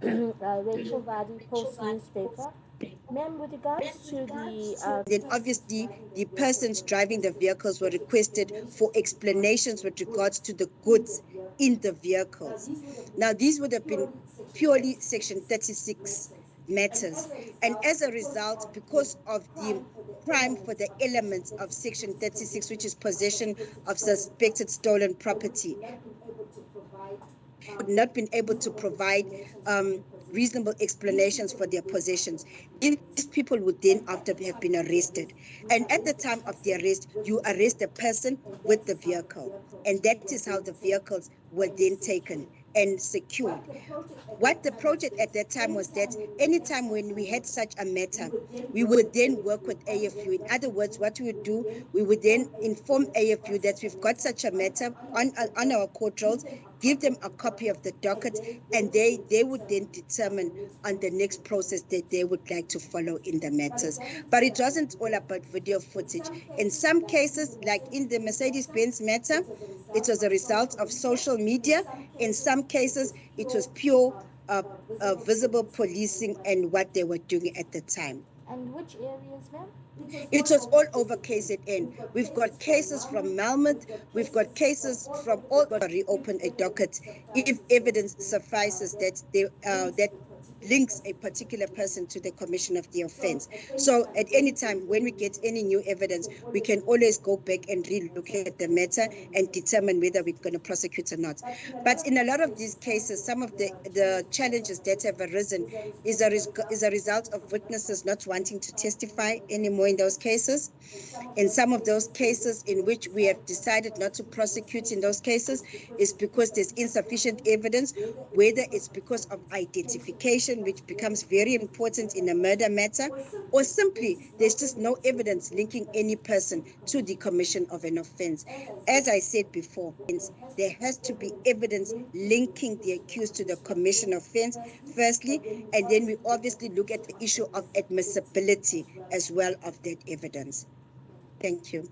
Rachel Vadi Post newspaper. Ma'am, with regards to the then obviously the persons driving the vehicles were requested for explanations with regards to the goods in the vehicles. Now, these would have been purely Section 36 matters. And as a result, because of the crime for the elements of Section 36, which is possession of suspected stolen property, would not been able to provide reasonable explanations for their possessions. These people would then after have been arrested. And at the time of the arrest, you arrest a person with the vehicle. And that is how the vehicles were then taken and secured. What the project at that time was that anytime when we had such a matter, we would then work with AFU. In other words, what we would do, we would then inform AFU that we've got such a matter on our court rolls, give them a copy of the docket, and they would then determine on the next process that they would like to follow in the matters. But it wasn't all about video footage. In some cases, like in the Mercedes-Benz matter, it was a result of social media. In some cases, it was pure visible policing and what they were doing at the time. and which areas, ma'am? It was all over KZN. We've got cases from Melmoth. We've got cases from all. Reopen a docket if evidence suffices that that links a particular person to the commission of the offense. So at any time when we get any new evidence, we can always go back and re-look at the matter and determine whether we're going to prosecute or not. But in a lot of these cases, some of the challenges that have arisen is a result of witnesses not wanting to testify anymore in those cases. In some of those cases in which we have decided not to prosecute in those cases is because there's insufficient evidence, whether it's because of identification, which becomes very important in a murder matter, or simply there's just no evidence linking any person to the commission of an offense. As I said before, there has to be evidence linking the accused to the commission offense, firstly, and then we obviously look at the issue of admissibility as well of that evidence. Thank you.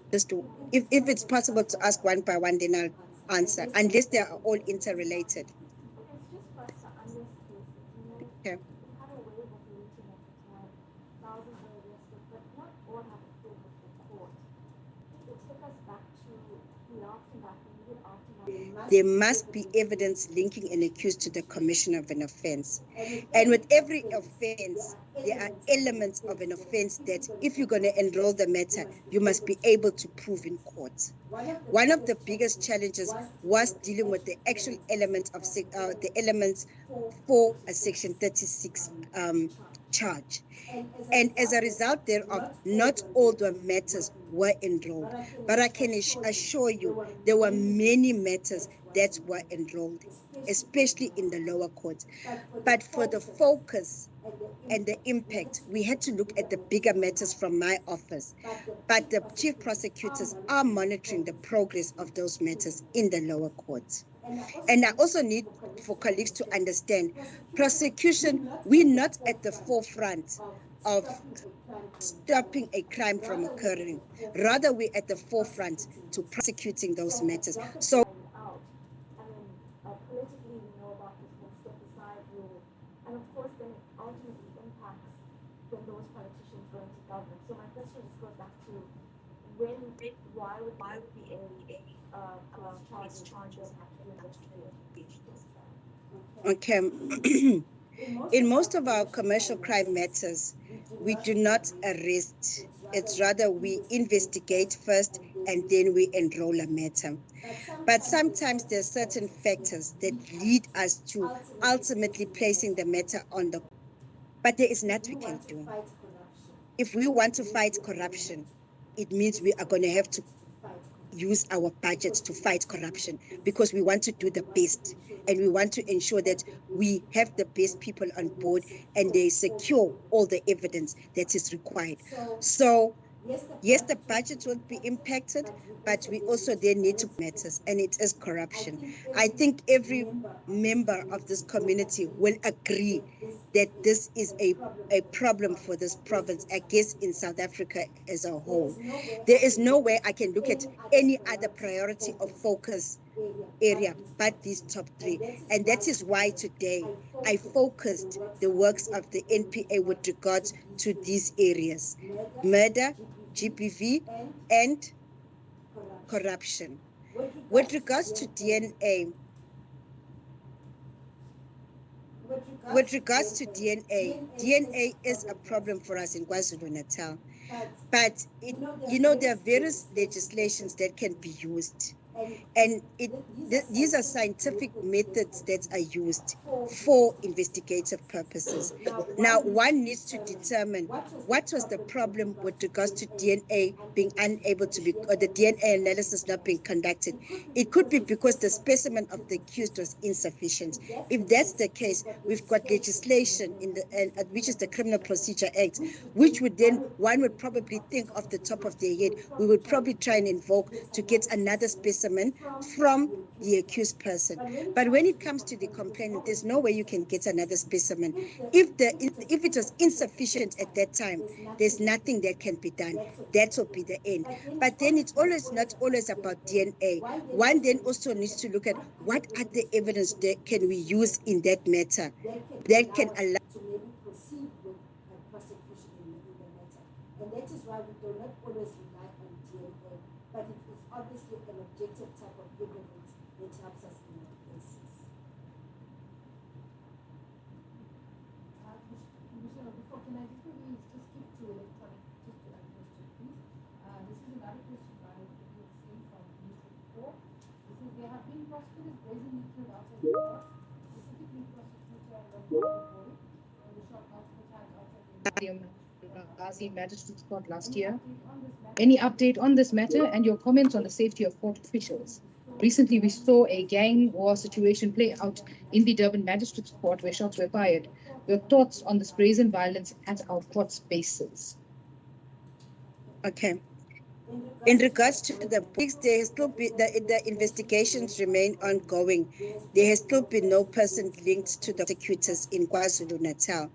Just to, if it's possible to ask one by one, then I'll answer, unless they are all interrelated. Okay. There must be evidence linking an accused to the commission of an offense. And with every offense, there are elements of an offense that if you're going to enroll the matter, you must be able to prove in court. One of the biggest challenges was dealing with the actual elements of the elements for a Section 36 charge. And as a result thereof, not all the matters were enrolled. But I can assure you there were many matters that were enrolled, especially in the lower courts. But for the focus and the impact, we had to look at the bigger matters from my office. But the chief prosecutors are monitoring the progress of those matters in the lower courts. And I also need for colleagues to understand, prosecution, we're not at the forefront of stopping a crime from occurring. Rather, we're at the forefront to prosecuting those matters. So, politically, we know about this whole step aside rule, and of course, then it ultimately impacts when those politicians go into government. So my question just goes back to why would be a charges okay. In most of our commercial crime matters, we do not arrest. It's rather we investigate first and then we enroll a matter. But sometimes there are certain factors that lead us to ultimately placing the matter on the. But there is nothing we can do. If we want to fight corruption, it means we are going to have to use our budgets to fight corruption, because we want to do the best and we want to ensure that we have the best people on board and they secure all the evidence that is required. So yes, the budget will be impacted, but we also then need to matters, and it is corruption. I think every member of this community will agree that this is a problem for this province, I guess in South Africa as a whole. There is no way I can look at any other priority of focus area but these top three. And that is why today I focused the works of the NPA with regards to these areas: murder, GBV, and corruption. With regards to DNA, DNA is a problem for us in KwaZulu Natal. But there are various legislations that can be used. And these are scientific methods that are used for investigative purposes. Now, one needs to determine what was the problem with regards to DNA being unable to be, or the DNA analysis not being conducted. It could be because the specimen of the accused was insufficient. If that's the case, we've got legislation in the which is the Criminal Procedure Act, which would then, one would probably think off the top of their head, we would probably try and invoke to get another specimen from the accused person. But when it comes to the complainant, there's no way you can get another specimen. If it was insufficient at that time, there's nothing that can be done. That will be the end. But then it's not always about DNA. One then also needs to look at what other evidence that can we use in that matter that can allow to maybe proceed with a prosecution in the matter. And that is why we do not always rely on DNA, but it is obviously an objective type of evidence that helps us in our cases. Commissioner, before, can I just maybe just skip to electronic, just to that question, please? This is another question by KZN from News 24. This is, there have been prosecutors brazenly killed outside the court, specifically prosecutor Boy, who shot multiple times outside the Magistrates Court last year. Any update on this matter and your comments on the safety of court officials? Recently, we saw a gang war situation play out in the Durban Magistrates Court where shots were fired. Your thoughts on this brazen violence at our court spaces? Okay. In regards to the pigs, there has still been the investigations remain ongoing. There has still been no person linked to the prosecutors in KwaZulu Natal.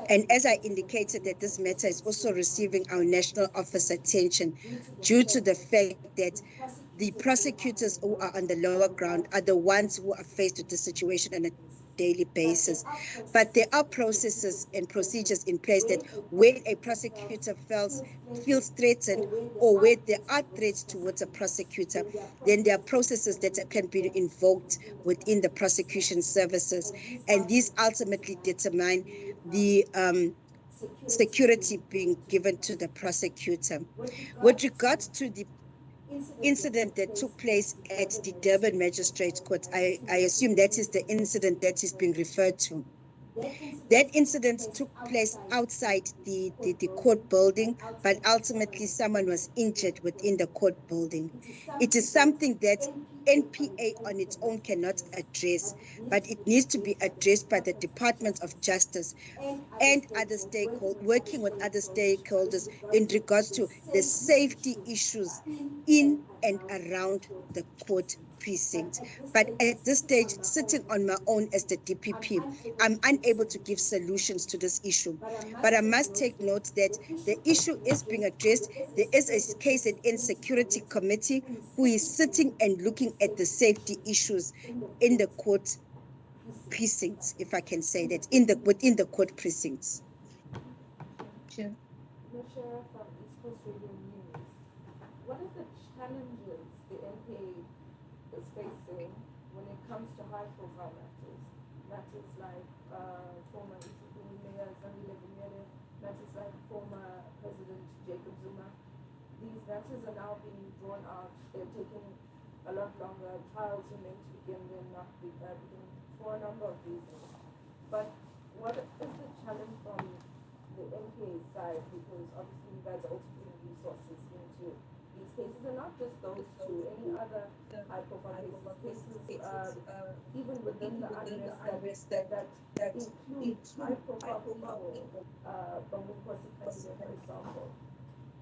And as I indicated, that this matter is also receiving our national office attention due to the fact that the prosecutors who are on the lower ground are the ones who are faced with the situation on a daily basis. But there are processes and procedures in place that when a prosecutor feels threatened or where there are threats towards a prosecutor, then there are processes that can be invoked within the prosecution services. And these ultimately determine the security being given to the prosecutor. With regards to the incident that took place at the Durban Magistrates Court, I assume that is the incident that is being referred to. That incident took place outside the court building, but ultimately someone was injured within the court building. It is something that NPA on its own cannot address, but it needs to be addressed by the Department of Justice and other stakeholders, working with other stakeholders in regards to the safety issues in and around the court precinct. But at this stage, sitting on my own as the DPP, I'm unable to give solutions to this issue. But I must take note that the issue is being addressed. There is a KZN Security Committee who is sitting and looking at the safety issues in the court precincts, if I can say that, within the court precincts. Sure. Commissioner from East Coast Radio News, what are the challenges the NPA is facing when it comes to high-profile matters? Matters like former ETP Mayor Adv Elaine Zungu, matters like former President Jacob Zuma. These matters are now being drawn out. They're taking a lot longer. Trials are meant to begin, they're not beginning for a number of reasons. But what is the challenge from the NPA side? Because obviously you guys are also putting resources into these cases, and not just those two, any other high-profile cases, even within the unrest that includes high-profile people, Bambu Kosi, for example.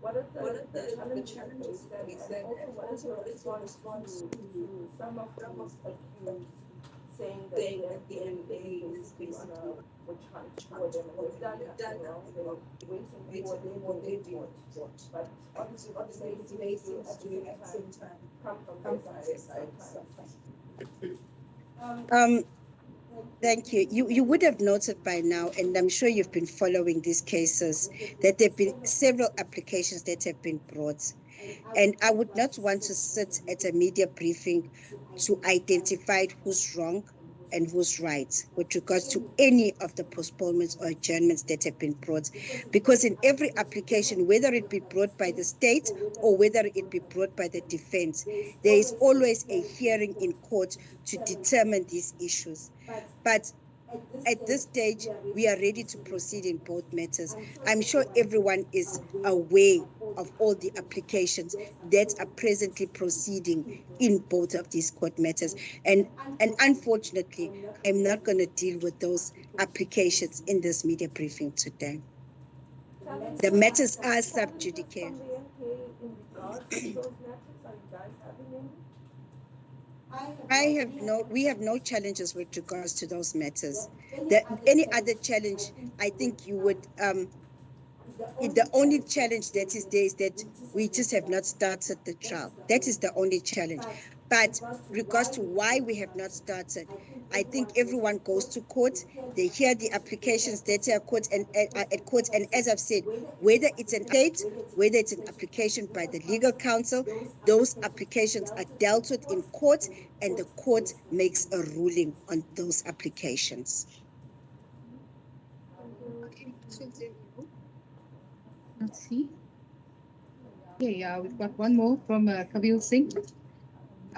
What are the challenges and also what is your response to some of these accused saying that the NPA is basically witch hunt for them, and they've done nothing wrong. They're waiting for their report. But obviously, the debates do at the same time come from their side sometimes. Thank you. You would have noted by now, and I'm sure you've been following these cases, that there have been several applications that have been brought. And I would not want to sit at a media briefing to identify who's wrong and who's right with regards to any of the postponements or adjournments that have been brought. Because in every application, whether it be brought by the state or whether it be brought by the defense, there is always a hearing in court to determine these issues. But at this stage, we are ready to proceed in both matters. I'm sure everyone is aware of all the applications that are presently proceeding in both of these court matters. And unfortunately, I'm not going to deal with those applications in this media briefing today. The matters are sub judice. We have no challenges with regards to those matters. Any other challenge, I think you would, the only challenge that is there is that we just have not started the trial. That is the only challenge. But regards to why we have not started, I think everyone goes to court, they hear the applications that are at court, and as I've said, whether it's an state, whether it's an application by the legal counsel, those applications are dealt with in court, and the court makes a ruling on those applications. Let's see. Okay, we've got one more from Kabir Singh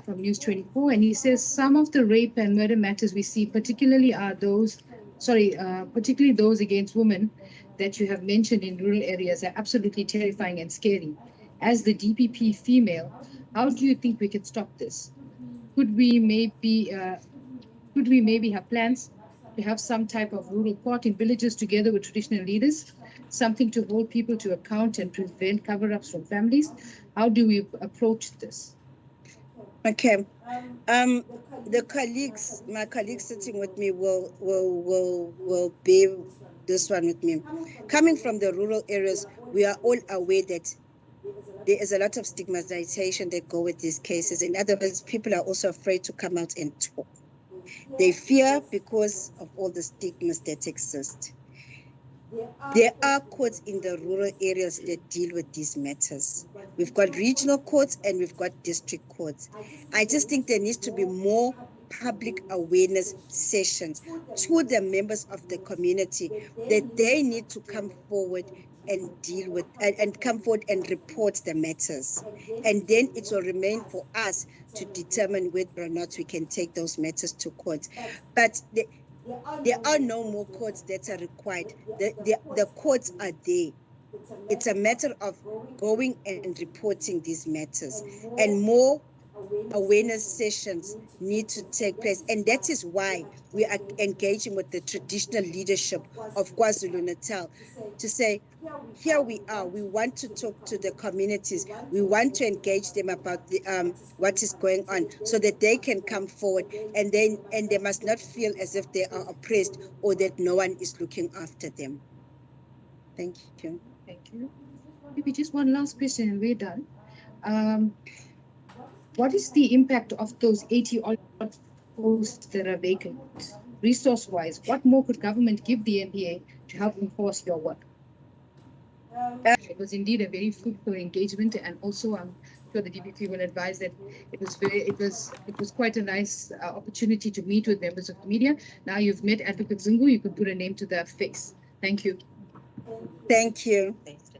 from News 24, and he says some of the rape and murder matters we see, particularly those against women that you have mentioned in rural areas, are absolutely terrifying and scary. As the DPP female, how do you think we can stop this? Could we maybe have plans to have some type of rural court in villages together with traditional leaders, something to hold people to account and prevent cover-ups from families? How do we approach this? Okay. My colleagues sitting with me will bear this one with me. Coming from the rural areas, we are all aware that there is a lot of stigmatization that go with these cases. In other words, people are also afraid to come out and talk. They fear because of all the stigmas that exist. There are courts in the rural areas that deal with these matters. We've got regional courts and we've got district courts. I just think there needs to be more public awareness sessions to the members of the community that they need to come forward and deal with and come forward and report the matters. And then it will remain for us to determine whether or not we can take those matters to court. But there are no more courts that are required. The courts are there. It's a matter of going and reporting these matters, and more awareness sessions need to take place. And that is why we are engaging with the traditional leadership of KwaZulu Natal to say, here we are. We want to talk to the communities. We want to engage them about the what is going on, so that they can come forward, and they must not feel as if they are oppressed or that no one is looking after them. Thank you. Thank you. Maybe just one last question and we're done. What is the impact of those 80 odd posts that are vacant? Resource-wise, what more could government give the NPA to help enforce your work? It was indeed a very fruitful engagement, and also I'm sure the DPP will advise that it was quite a nice opportunity to meet with members of the media. Now you've met Advocate Zungu, you could put a name to the face. Thank you. Thank you.